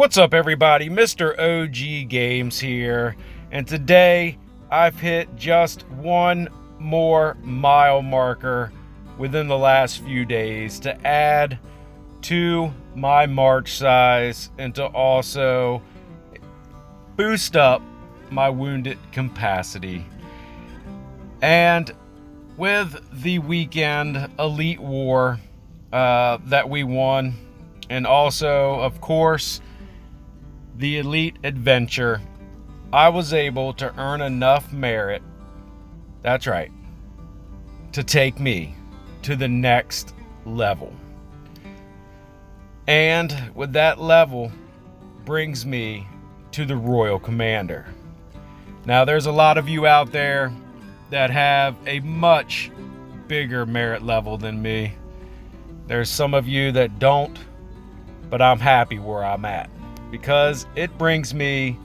What's up, everybody? Mr. OG Games here, and today I've hit just one more mile marker within the last few days to add to my march size and to also boost up my wounded capacity. And with the weekend Elite War that we won, and also, of course, the Elite Adventure, I was able to earn enough merit, that's right, to take me to the next level. And with that level brings me to the Royal Commander. Now, there's a lot of you out there that have a much bigger merit level than me. There's some of you that don't, but I'm happy where I'm at, because it brings me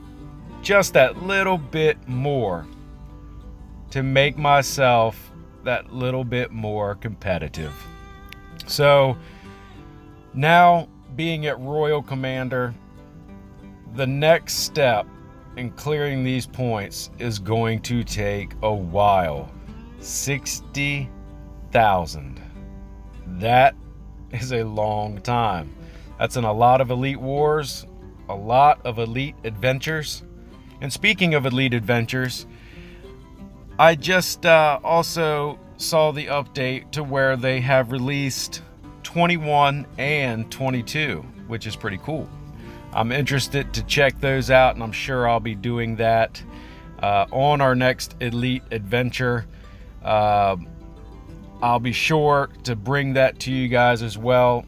just that little bit more to make myself that little bit more competitive. So now, being at Royal Commander, the next step in clearing these points is going to take a while. 60,000. That is a long time. That's in a lot of Elite Wars, a lot of Elite Adventures. And speaking of Elite Adventures, I just also saw the update to where they have released 21 and 22, which is pretty cool. I'm interested to check those out, and I'm sure I'll be doing that on our next Elite Adventure. I'll be sure to bring that to you guys as well,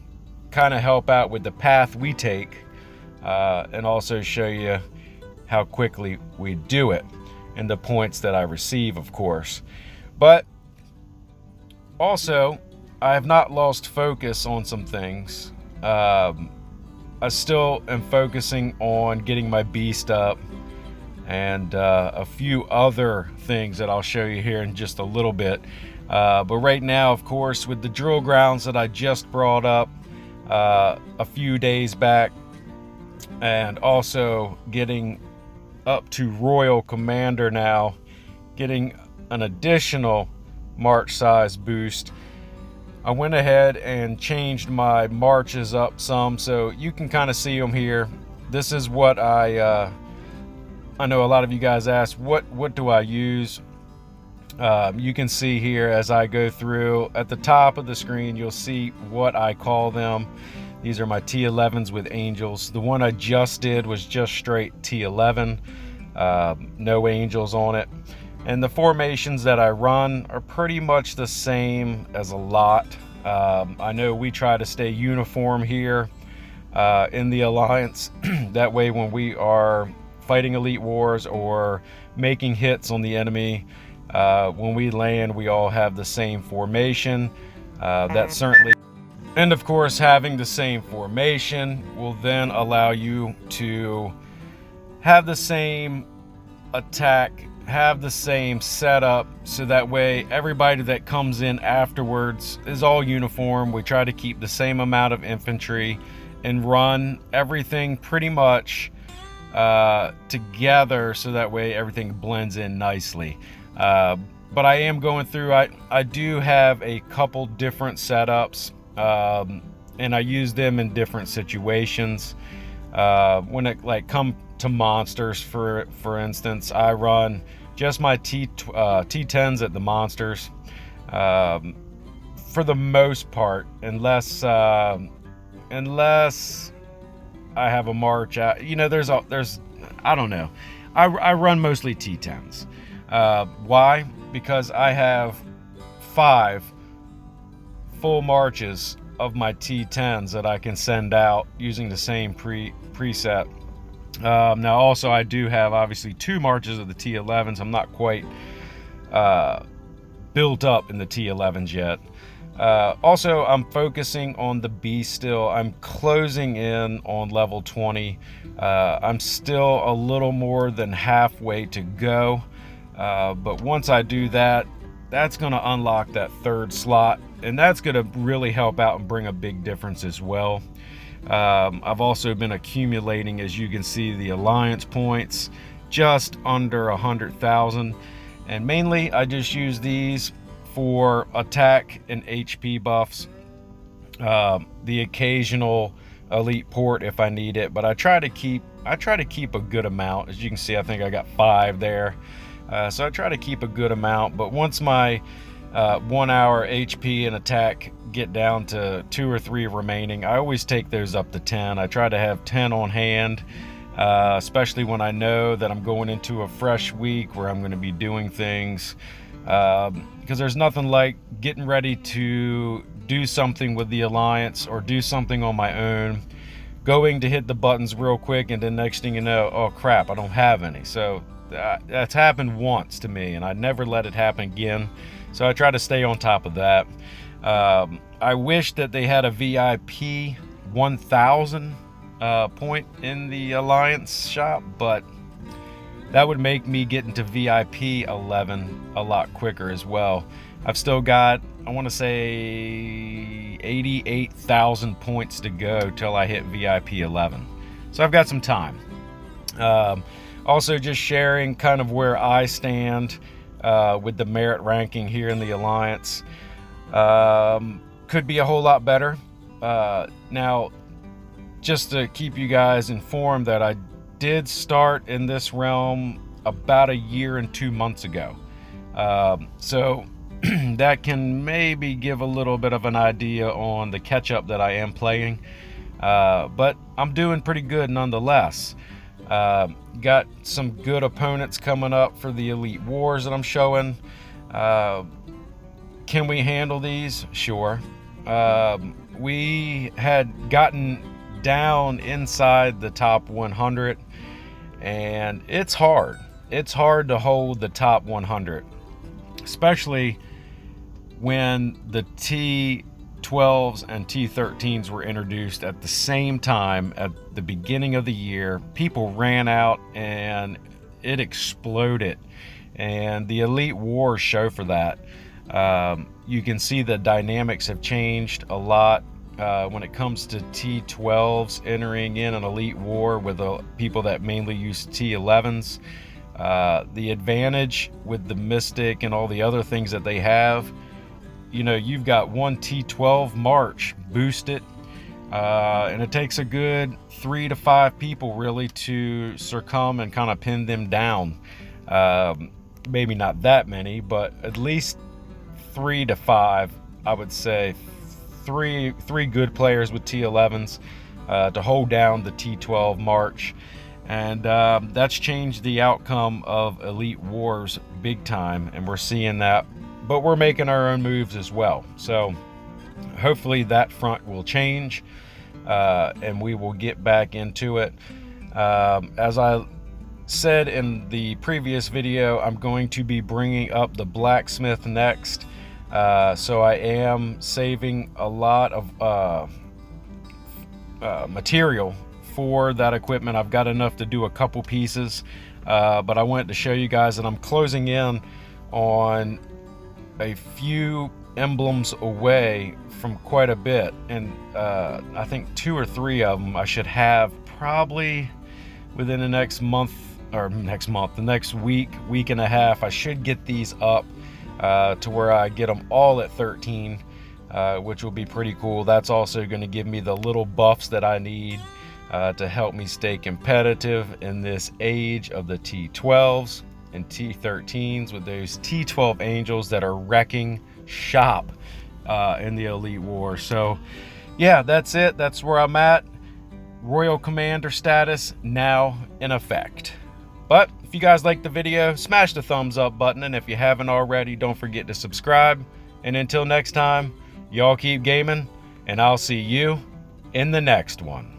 kind of help out with the path we take, and also show you how quickly we do it and the points that I receive, of course. But also, I have not lost focus on some things. I still am focusing on getting my beast up and a few other things that I'll show you here in just a little bit. But right now, of course, with the drill grounds that I just brought up a few days back, and also getting up to Royal Commander now, getting an additional march size boost, I went ahead and changed my marches up some, so you can kind of see them here. This is what I know a lot of you guys ask, what do I use? You can see here as I go through, at the top of the screen, you'll see what I call them. These are my T11s with angels. The one I just did was just straight T11, no angels on it. And the formations that I run are pretty much the same as a lot. I know we try to stay uniform here in the Alliance. That way, when we are fighting Elite Wars or making hits on the enemy, when we land, we all have the same formation. That certainly, and of course, having the same formation will then allow you to have the same attack, have the same setup, so that way everybody that comes in afterwards is all uniform. We try to keep the same amount of infantry and run everything pretty much together, so that way everything blends in nicely. But I am going through, I do have a couple different setups, and I use them in different situations. When it come to monsters, for instance, I run just my T10s at the monsters for the most part, unless I have a march out. You know, there's I don't know. I run mostly T10s. Why? Because I have 5 full marches of my T10s that I can send out using the same preset. Now also I do have obviously 2 marches of the T11s. I'm not quite built up in the T11s yet. Also, I'm focusing on the beast still. I'm closing in on level 20. I'm still a little more than halfway to go. But once I do that, that's going to unlock that 3rd slot, and that's going to really help out and bring a big difference as well. I've also been accumulating, as you can see, the alliance points just under 100,000, and mainly I just use these for attack and HP buffs, the occasional elite port if I need it, but I try to keep a good amount. As you can see, I think I got 5 there, so I try to keep a good amount. But once my 1 hour HP and attack get down to 2 or 3 remaining, I always take those up to 10. I try to have 10 on hand, especially when I know that I'm going into a fresh week where I'm going to be doing things, because there's nothing like getting ready to do something with the alliance or do something on my own, going to hit the buttons real quick, and then next thing you know, oh crap, I don't have any. So that's happened once to me, and I never let it happen again. So I try to stay on top of that. I wish that they had a VIP 1000 point in the alliance shop, but that would make me get into VIP 11 a lot quicker as well. I've still got, I want to say 88,000 points to go till I hit VIP 11. So I've got some time. Also just sharing kind of where I stand with the merit ranking here in the alliance. Could be a whole lot better. Now, just to keep you guys informed, that I did start in this realm about 1 year and 2 months ago. So that can maybe give a little bit of an idea on the catch up that I am playing. But I'm doing pretty good nonetheless. Got some good opponents coming up for the Elite Wars that I'm showing. Can we handle these? Sure. We had gotten down inside the top 100, and it's hard. It's hard to hold the top 100, especially when the T12s and T13s were introduced at the same time at the beginning of the year. People ran out and it exploded, and the Elite Wars show for that. You can see the dynamics have changed a lot when it comes to T12s entering in an Elite War with people that mainly use T11s. The advantage with the Mystic and all the other things that they have, you know, you've got one T12 March boosted, and it takes a good 3 to 5 people really to succumb and kind of pin them down. Maybe not that many, but at least 3 to 5, I would say. Three good players with T11s to hold down the T12 March, and that's changed the outcome of Elite Wars big time, and we're seeing that, but we're making our own moves as well. So hopefully that front will change, and we will get back into it. As I said in the previous video, I'm going to be bringing up the blacksmith next. So I am saving a lot of material for that equipment. I've got enough to do a couple pieces, but I wanted to show you guys that I'm closing in on a few emblems away from quite a bit, and I think 2 or 3 of them I should have probably within the next month, or the next week and a half. I should get these up to where I get them all at 13, which will be pretty cool. That's also going to give me the little buffs that I need to help me stay competitive in this age of the T12s and T13s with those T12 Angels that are wrecking shop in the Elite War. So yeah, that's it. That's where I'm at. Royal Commander status now in effect. But if you guys liked the video, smash the thumbs up button, and if you haven't already, don't forget to subscribe. And until next time, y'all keep gaming, and I'll see you in the next one.